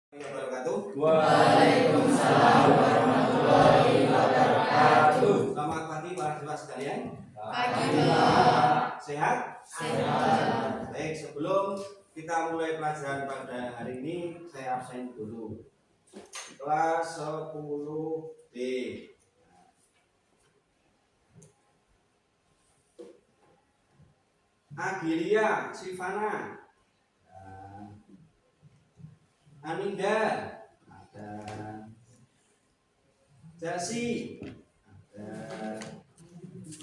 Waalaikumsalam warahmatullahi wabarakatuh. Selamat pagi para siswa sekalian. Pagi Pak. Sehat? Sehat. Baik, sebelum kita mulai pelajaran pada hari ini, saya absen dulu. Kelas 10B. Agilia, Sivana, Aninda, ada Chelsea, ada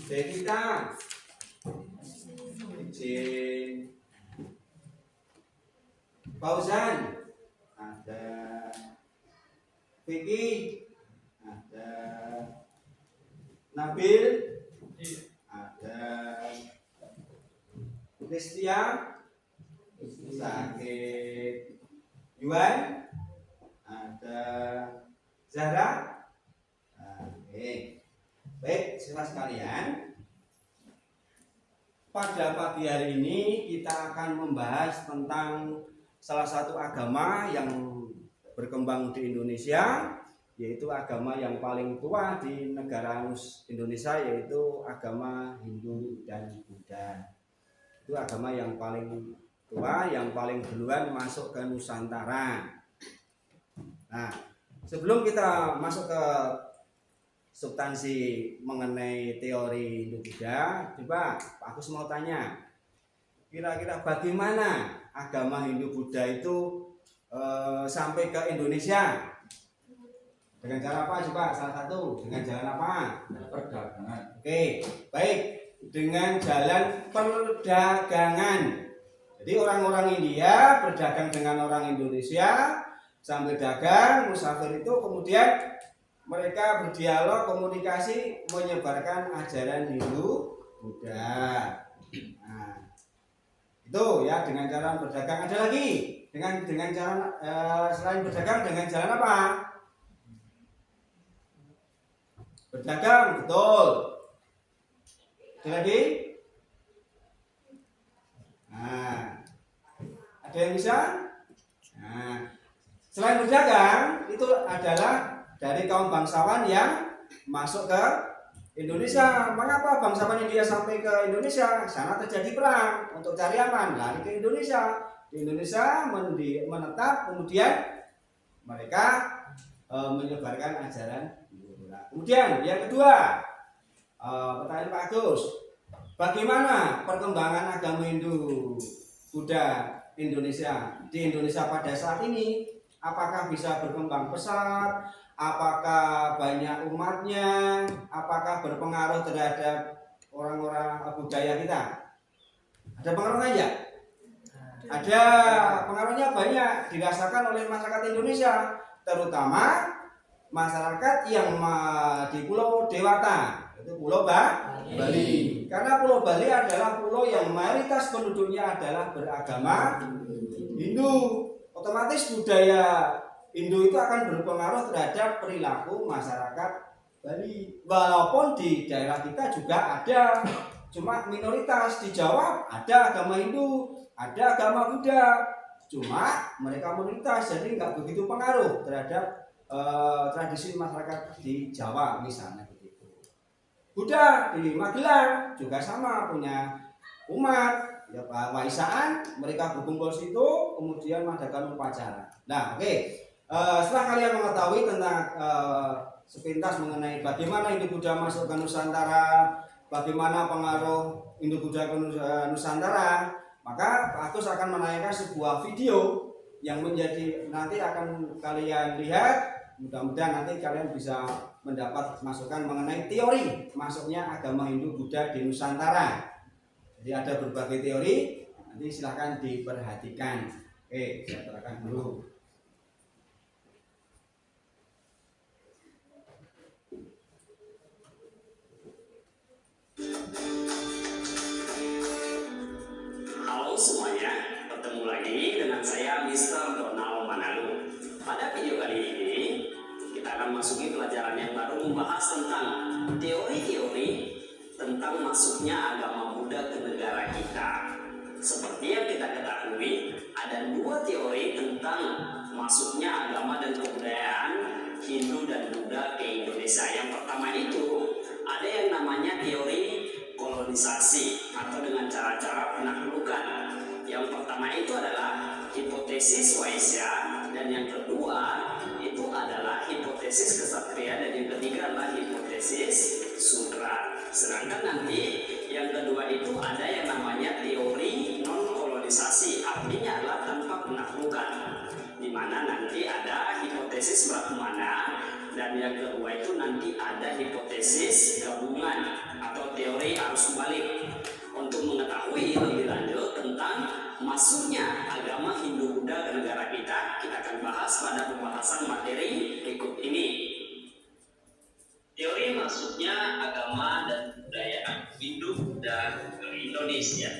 Devita, Jin, Fauzan, ada Vicky, ada Nabil, ada Kristia, sakit, Yuan, ada Zahra. Oke. Baik, siswa sekalian, pada pagi hari ini kita akan membahas tentang salah satu agama yang berkembang di Indonesia, yaitu agama yang paling tua di negara Indonesia, yaitu agama Hindu dan Buddha. Itu agama yang paling tua, yang paling duluan masuk ke Nusantara. Nah, sebelum kita masuk ke substansi mengenai teori Hindu Buddha, coba Pak Agus mau tanya, kira-kira bagaimana agama Hindu Buddha itu sampai ke Indonesia? Dengan cara apa coba? Salah satu, dengan jalan apa? Perdagangan. Oke, baik, dengan jalan perdagangan. Jadi orang-orang India berdagang dengan orang Indonesia, sambil dagang, musafir itu kemudian mereka berdialog, komunikasi, menyebarkan ajaran Hindu Buddha. Nah, itu ya dengan cara berdagang. Ada lagi dengan cara selain berdagang dengan jalan apa? Berdagang, betul. Ada lagi? Nah, ada yang bisa? Nah, selain berdagang itu adalah dari kaum bangsawan yang masuk ke Indonesia. Mengapa bangsawan India sampai ke Indonesia? Sana terjadi perang, untuk cari aman, lari ke Indonesia. Di Indonesia menetap, kemudian mereka menyebarkan ajaran Hindu Buddha. Kemudian yang kedua, pertanyaan Pak Agus, bagaimana perkembangan agama Hindu Buddha Indonesia di Indonesia pada saat ini? Apakah bisa berkembang pesat? Apakah banyak umatnya? Apakah berpengaruh terhadap orang-orang budaya kita? Ada pengaruhnya aja? Ada pengaruhnya banyak, dirasakan oleh masyarakat Indonesia, terutama masyarakat yang di Pulau Dewata, itu Pulau Bali. Karena Pulau Bali adalah pulau yang mayoritas penduduknya adalah beragama Hindu. Otomatis budaya Hindu itu akan berpengaruh terhadap perilaku masyarakat Bali. Walaupun di daerah kita juga ada, cuma minoritas. Di Jawa ada agama Hindu, ada agama Buddha, cuma mereka minoritas, jadi nggak begitu pengaruh terhadap tradisi masyarakat di Jawa misalnya begitu. Buddha di Magelang juga sama, punya umat. Ya, Waisaan, mereka berkumpul situ, kemudian mengadakan upacara. Nah, oke. Setelah kalian mengetahui tentang sepintas mengenai bagaimana Hindu Buddha masuk ke Nusantara, bagaimana pengaruh Hindu Buddha ke Nusantara, maka Pak Agus akan menayangkan sebuah video yang menjadi nanti akan kalian lihat. Mudah-mudahan nanti kalian bisa mendapat masukan mengenai teori masuknya agama Hindu Buddha di Nusantara. Jadi ada berbagai teori, nanti silahkan diperhatikan. Oke, saya terangkan dulu. Halo semuanya, bertemu lagi dengan saya Mr. Donald Manalu. Pada video kali ini, kita akan masuki pelajaran yang baru membahas tentang teori-teori tentang masuknya agama Buddha ke negara kita. Seperti yang kita ketahui, ada dua teori tentang masuknya Buddha ke Indonesia. Yang pertama itu ada yang namanya teori kolonisasi atau dengan cara-cara penaklukan. Yang pertama itu adalah hipotesis Waisya, dan yang kedua itu adalah hipotesis kesatria, dan yang ketiga adalah hipotesis Sudra. Sedangkan nanti yang kedua itu ada yang namanya teori non kolonisasi, artinya adalah tanpa penaklukan, di mana nanti ada hipotesis Brahmana, dan yang kedua itu nanti ada hipotesis gabungan atau teori arus balik. Untuk mengetahui lebih lanjut tentang masuknya agama Hindu Buddha ke negara kita, kita akan bahas pada pembahasan materi berikut ini. Teori masuknya agama dan budaya Hindu Buddha ke Indonesia.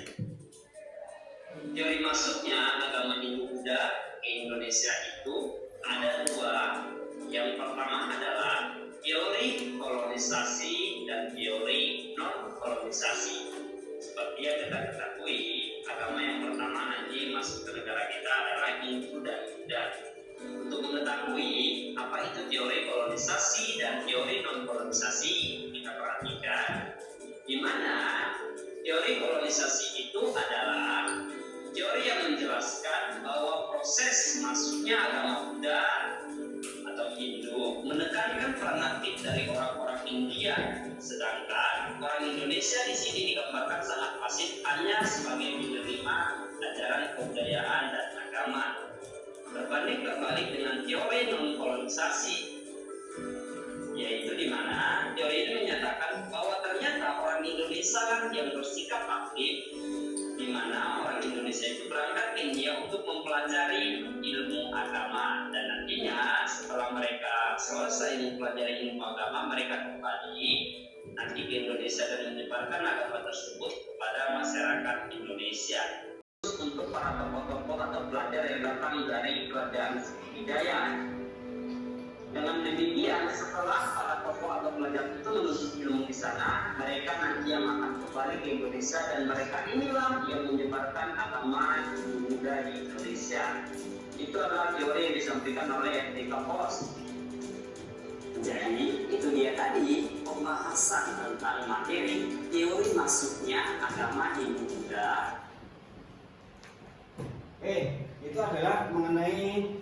Teori masuknya agama Hindu Buddha ke Indonesia itu ada dua. Yang pertama adalah teori kolonisasi dan teori non kolonisasi. Seperti yang kita ketahui, agama yang pertama nanti masuk ke negara kita adalah Hindu dan Buddha. Untuk mengetahui apa itu teori kolonisasi dan teori non kolonisasi, kita perhatikan di mana teori kolonisasi itu adalah teori yang menjelaskan bahwa proses masuknya agama Buddha atau Hindu menekankan peran aktif dari orang-orang India, sedangkan orang Indonesia di sini digambarkan sangat pasif, hanya sebagai penerima ajaran kebudayaan dan agama. Berbanding terbalik dengan teori non kolonisasi, yaitu di mana teori ini menyatakan bahwa ternyata orang Indonesia yang bersikap aktif, di mana orang Indonesia itu berangkat ke India untuk mempelajari ilmu agama, dan nantinya setelah mereka selesai mempelajari ilmu agama, mereka kembali nanti ke Indonesia dan menyebarkan agama tersebut kepada masyarakat Indonesia. Untuk para tokoh-tokoh atau pelajar yang datang dari kerajaan Hidayah. Dengan demikian, setelah para tokoh atau pelajar itu menuntut ilmu di sana, mereka nanti yang akan kembali ke Indonesia, dan mereka inilah yang menyebarkan agama Hindu Buddha di Indonesia. Itu adalah teori yang disampaikan oleh R.T. Kapos. Jadi itu dia tadi pembahasan tentang materi teori masuknya agama Hindu Buddha. Itu adalah mengenai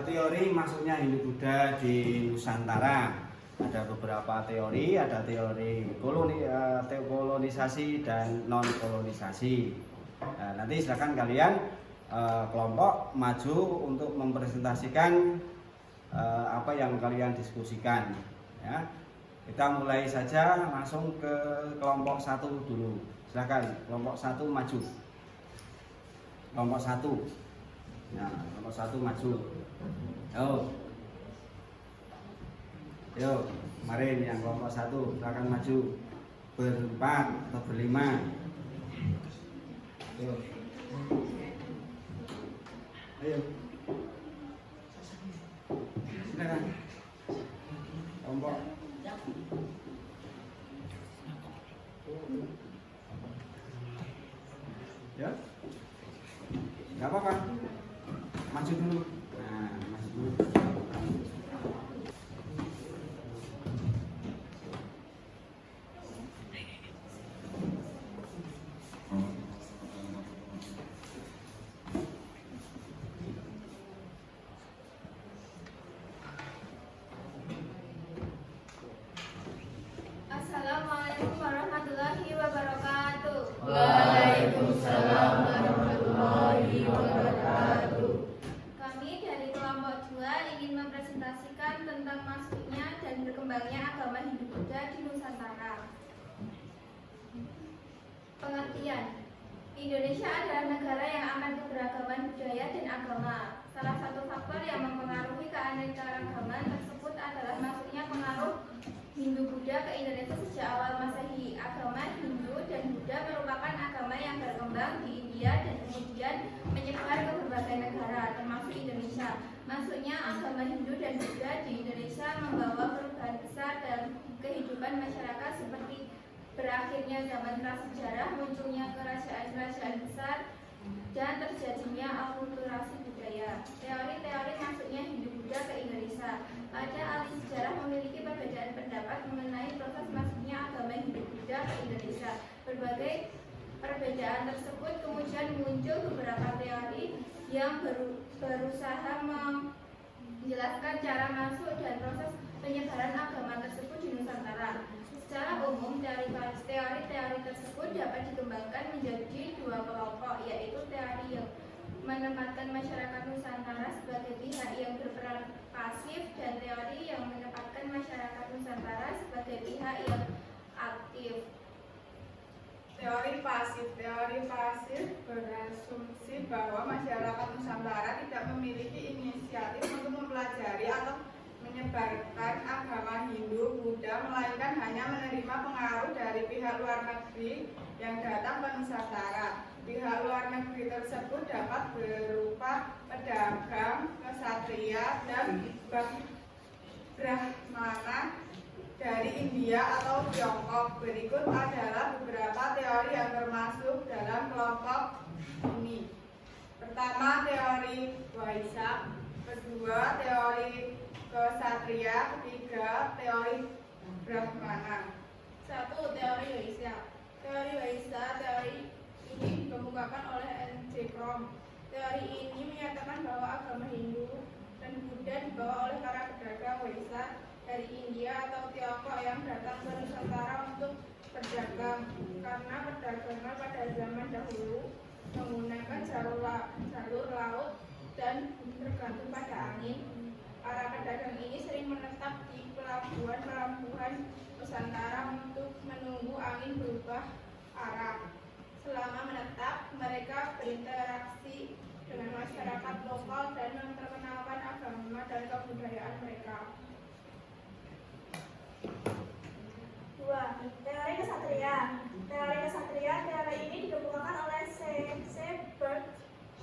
teori masuknya Hindu Buddha di Nusantara. Ada beberapa teori, ada teori kolonisasi dan non kolonisasi. Nah, nanti silakan kalian kelompok maju untuk mempresentasikan apa yang kalian diskusikan. Ya, kita mulai saja langsung ke kelompok 1 dulu. Silakan kelompok 1 maju. Kelompok 1. Nah, kelompok 1 maju. Yo, kemarin yang kelompok 1 silakan maju. Berempat atau berlima. Yo. Ayo. Silakan. Kelompok. Ya. Gak apa-apa, maju dulu. Nah, maju dulu. Assalamualaikum warahmatullahi wabarakatuh. Waalaikumsalam warahmatullahi wabarakatuh. Kami dari kelompok 2 ingin mempresentasikan tentang masuknya dan berkembangnya agama Hindu Buddha di Nusantara. Pengertian: Indonesia adalah negara yang amat keberagaman budaya dan agama. Salah satu faktor yang mempengaruhi keanekaragaman tersebut adalah masuknya pengaruh Hindu Buddha ke Indonesia sejak awal Masehi. Agama Hindu dan Buddha merupakan agama yang berkembang di India dan kemudian menyebar ke berbagai negara, termasuk Indonesia. Masuknya agama Hindu dan Buddha di Indonesia membawa perubahan besar dalam kehidupan masyarakat, seperti berakhirnya zaman prasejarah, munculnya kerajaan-kerajaan besar, dan terjadinya akulturasi budaya. Teori-teori masuknya Hindu Buddha ke Indonesia. Pada ahli sejarah memiliki yang berusaha menjelaskan cara masuk dan proses penyebaran agama tersebut di Nusantara. Secara umum, teori-teori tersebut dapat dikembangkan menjadi dua kelompok, yaitu teori yang menempatkan masyarakat Nusantara sebagai pihak yang berperan pasif dan teori yang menempatkan masyarakat Nusantara sebagai pihak yang aktif. Teori pasif berasumsi bahwa masyarakat Nusantara tidak memiliki inisiatif untuk mempelajari atau menyebarkan agama Hindu, Buddha, melainkan hanya menerima pengaruh dari pihak luar negeri yang datang ke Nusantara. Pihak luar negeri tersebut dapat berupa pedagang, ksatria, dan brahmana dari India atau Tiongkok. Berikut adalah beberapa teori yang termasuk dalam kelompok ini. Pertama, teori Waisak. Kedua, teori ksatria. Ketiga, teori brahmana. 1. Teori Waisak. Teori ini dikemukakan oleh N.J. Krom. Teori ini menyatakan bahwa agama Hindu dan Buddha dibawa oleh para pedagang Waisak dari India atau Tiongkok yang datang ke Nusantara untuk berdagang. Karena perdagangan pada zaman dahulu menggunakan jalur laut dan tergantung pada angin, para pedagang ini sering menetap di pelabuhan Nusantara untuk menunggu angin berubah arah. Selama menetap, mereka berinteraksi dengan masyarakat lokal dan memperkenalkan agama dan kebudayaan mereka. 2. Teori kesatria. Teori ini dikemukakan oleh C.C. Bert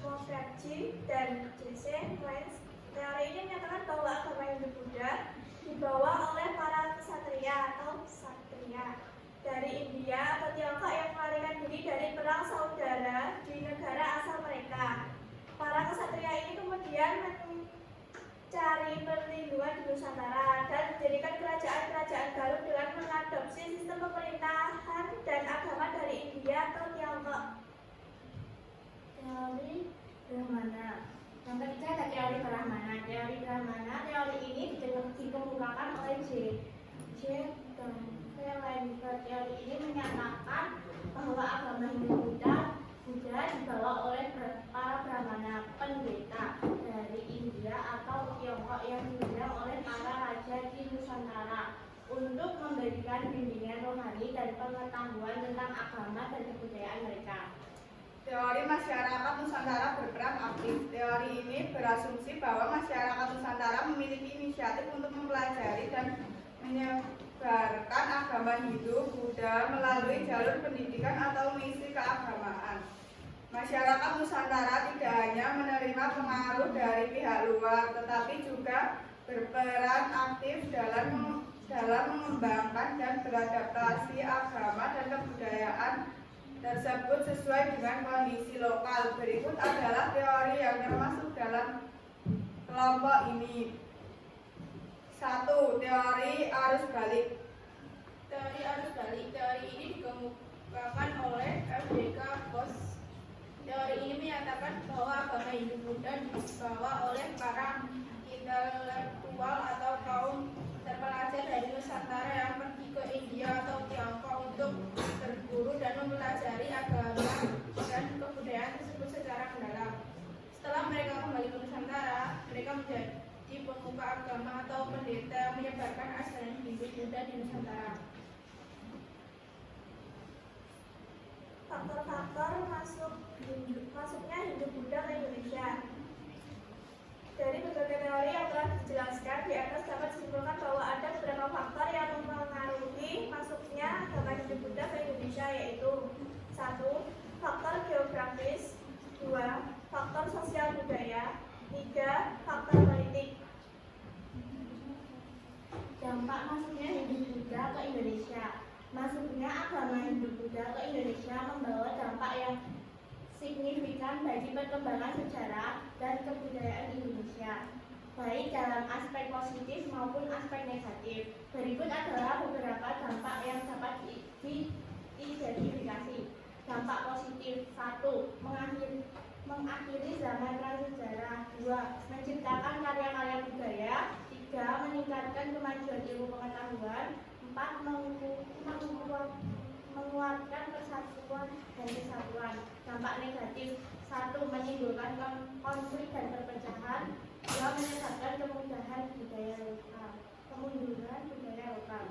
Mukherjee dan J.C. Lens. Teori ini menyatakan bahwa agama Hindu Buddha dibawa oleh para kesatria atau satria dari India atau Tiongkok yang melarikan diri dari perang saudara di negara asal mereka. Para kesatria ini kemudian mencari perlindungan di Nusantara dan mendirikan kerajaan-kerajaan baru dengan mengadopsi sistem pemerintahan dan agama dari India atau Tiongkok. Teori Brahmana. Yang ketiga ada teori Brahmana. Teori ini dikemukakan oleh J. Teori ini menyatakan bahwa agama Hindu Buddha dibawa oleh para Brahmana, pendeta dari India atau Tiongkok yang diundang oleh para raja di Nusantara untuk memberikan bimbingan rohani dan pengetahuan tentang agama dan kebudayaan mereka. Teori masyarakat Nusantara berperan aktif. Teori ini berasumsi bahwa masyarakat Nusantara memiliki inisiatif untuk mempelajari dan menyebarkan agama Hindu, Buddha melalui jalur pendidikan atau misi keagamaan. Masyarakat Nusantara tidak hanya menerima pengaruh dari pihak luar, tetapi juga berperan aktif dalam mengembangkan dan beradaptasi agama dan kebudayaan tersebut sesuai dengan kondisi lokal. Berikut adalah teori yang termasuk dalam kelompok ini. 1. Teori arus balik. Teori ini dikemukakan oleh F.D.K. Bos. Teori ini menyatakan bahwa agama Hindu Buddha dibawa oleh para intelektual atau kaum terpelajar dari Nusantara yang pergi ke India atau Tiongkok untuk berburu dan mempelajari agama dan kebudayaan tersebut secara mendalam. Setelah mereka kembali ke Nusantara, mereka menjadi pemuka agama atau pendeta yang menyebarkan ajaran Hindu Buddha di Nusantara. Faktor-faktor masuknya Hindu Buddha ke Indonesia. Dari berbagai teori yang telah dijelaskan di atas dapat disimpulkan bahwa ada beberapa faktor yang mempengaruhi masuknya agama Hindu Buddha ke Indonesia, yaitu 1. Faktor geografis. 2. Faktor sosial budaya. 3. Faktor politik. Dampak masuknya Hindu Buddha ke Indonesia. Masuknya agama Hindu Buddha ke Indonesia membawa dampak yang signifikan bagi perkembangan sejarah dan kebudayaan Indonesia, baik dalam aspek positif maupun aspek negatif. Berikut adalah beberapa dampak yang dapat diidentifikasi. Dampak positif. 1. mengakhiri zaman prasejarah. 2. Menciptakan karya-karya budaya. 3. Meningkatkan kemajuan ilmu pengetahuan. 4. Menguatkan persatuan dan kesatuan. Dampak negatif: 1. Menimbulkan konflik dan perpecahan. 2. Menyesatkan kemunduran budaya lokal.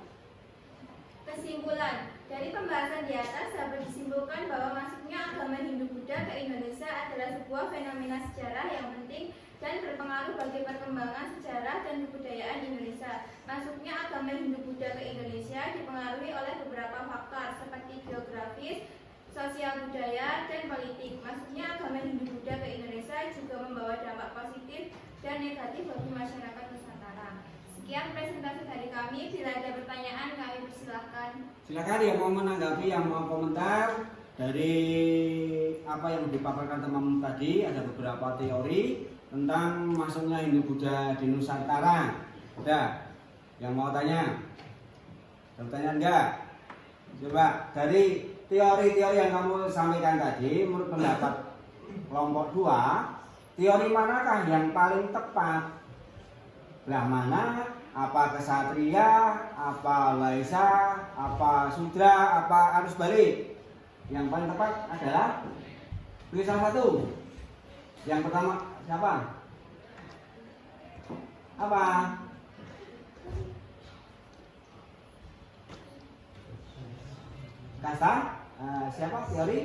Kesimpulan, dari pembahasan di atas dapat disimpulkan bahwa masuknya agama Hindu-Buddha ke Indonesia adalah sebuah fenomena sejarah yang penting dan berpengaruh bagi perkembangan sejarah dan kebudayaan Indonesia. Masuknya agama Hindu-Buddha ke Indonesia dipengaruhi oleh beberapa faktor seperti geografis, sosial budaya, dan politik. Masuknya agama Hindu-Buddha ke Indonesia juga membawa dampak positif dan negatif bagi masyarakat Nusantara. Sekian presentasi dari kami. Bila ada pertanyaan, kami persilahkan. Silakan yang mau menanggapi, yang mau komentar dari apa yang dipaparkan teman tadi. Ada beberapa teori tentang masuknya Hindu-Buddha di Nusantara. Ada yang mau tanya? Ada pertanyaan enggak? Coba dari teori-teori yang kamu sampaikan tadi, menurut pendapat kelompok 2, teori manakah yang paling tepat? Belah mana? Apa kesatria, apa waisa, apa sudra, apa arus balik? Yang paling tepat adalah pilih salah satu. Yang pertama siapa? Apa? Kasta? Siapa teori?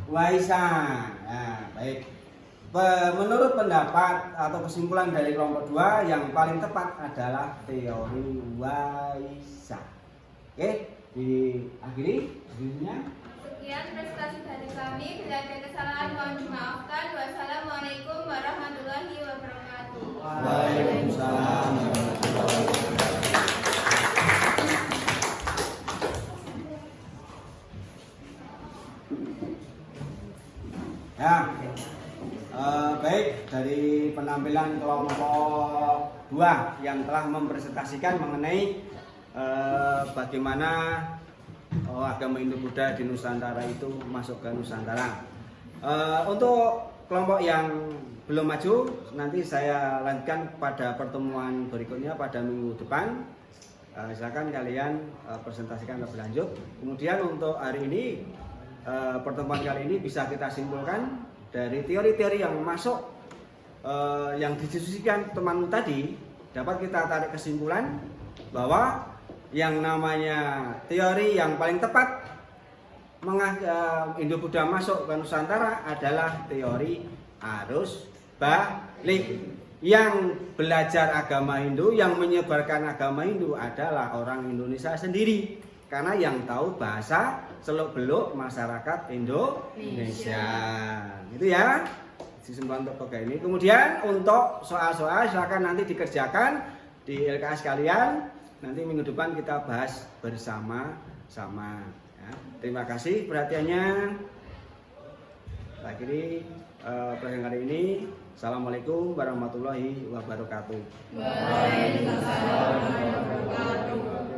Waisa. Nah, baik. Menurut pendapat atau kesimpulan dari kelompok 2, yang paling tepat adalah teori Waisa. Oke, diakhiri videonya. Sekian presentasi dari kami. Bila ada kesalahan mohon dimaafkan. Wassalamualaikum warahmatullahi wabarakatuh. Waalaikumsalam warahmatullahi wabarakatuh. Ya, baik, dari penampilan kelompok 2 yang telah mempresentasikan mengenai bagaimana agama Hindu-Buddha di Nusantara itu masuk ke Nusantara. Untuk kelompok yang belum maju, nanti saya lanjutkan pada pertemuan berikutnya pada minggu depan. Silakan kalian presentasikan lebih lanjut. Kemudian untuk hari ini, pertemuan kali ini bisa kita simpulkan dari teori-teori yang masuk, yang didiskusikan temanmu tadi, dapat kita tarik kesimpulan bahwa yang namanya teori yang paling tepat Hindu-Buddha masuk ke Nusantara adalah teori arus balik. Yang belajar agama Hindu, yang menyebarkan agama Hindu adalah orang Indonesia sendiri, karena yang tahu bahasa seluk-beluk masyarakat Indonesia. Gitu ya, kesimpulan untuk program ini. Kemudian untuk soal-soal silakan nanti dikerjakan di LKS kalian. Nanti minggu depan kita bahas bersama-sama. Ya. Terima kasih perhatiannya. Akhiri program kali ini. Assalamualaikum warahmatullahi wabarakatuh. Waalaikumsalam warahmatullahi wabarakatuh.